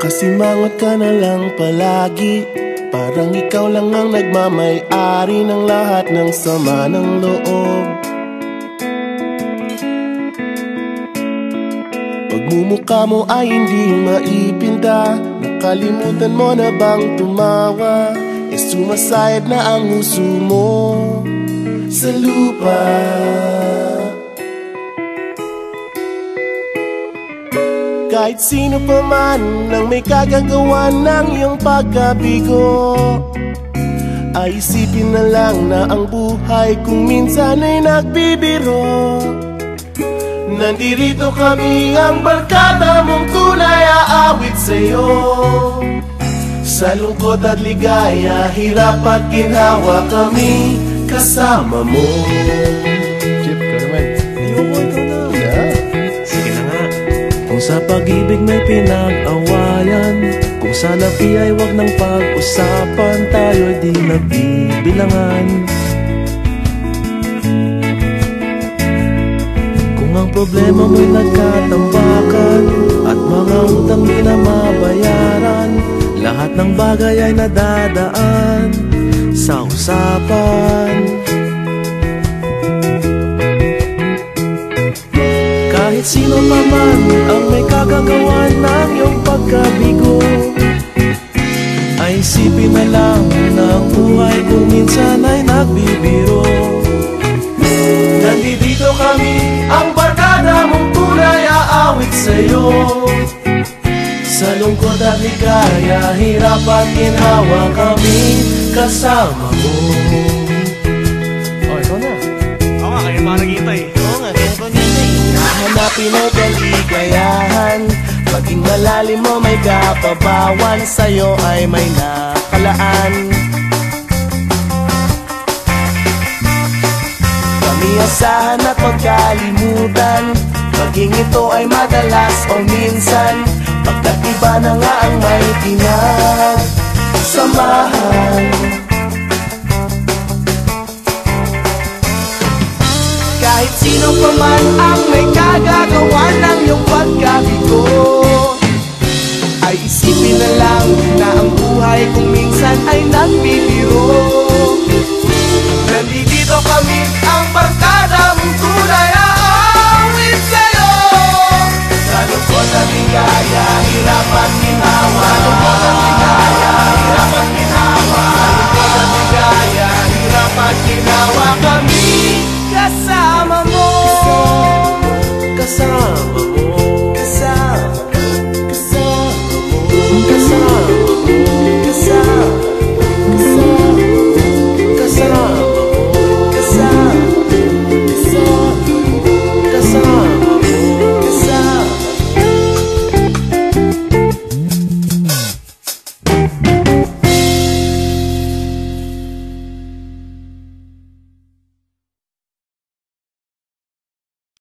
Kasimangot ka na lang palagi, parang ikaw lang ang nagmamay-ari ng lahat ng sama ng loob. Pagmumukha mo ay hindi maipinta, nakalimutan mo na bang tumawa? E sumasayad na ang huso mo sa lupa. Kahit sino pa man ang may kagagawa ng iyong pagkabigo, ay isipin na lang na ang buhay kung minsan ay nagbibiro. Nandirito kami, ang barkada mong tunay aawit sa'yo. Sa lungkot at ligaya, hirap at ginhawa, kami kasama mo. Chip, ka naman. Ikaw na. Sige na nga. Kung sa pag-ibig may pinag-awayan, kung sa labi ay wag nang pag-usapan, tayo'y di nagbibilangan. Kung ang problema mo'y nagkatambakan at mga utang di na mabayaran, lahat ng bagay ay nadadaan sa usapan. Kahit sino pa man ang may kagagawa ng iyong pagkabigo, ay isipin na lang na ang buhay kung minsan ay nagbibiro. Nandito kami, ang barkada mong tunay aawit sa'yo. Sa lungkot at ligaya, hirap at ginhawa, kami kasama mo. Oh, ikaw na. Oo nga, kaya pa naghihintay. Oo nga, kaya pa nintay. Hanapin ay kaligayahan, maging malalim mo may kapabawan, sa'yo ay may nakalaan. Kami asahan at magkalimutan, maging ito ay madalas o minsan, pagkat iba na nga ang may pinagsamahan. Kahit sino pa man ang may kagagawa ng iyong pagkabigo, ay isipin na lang na ang buhay kung minsan ay nagbibiro.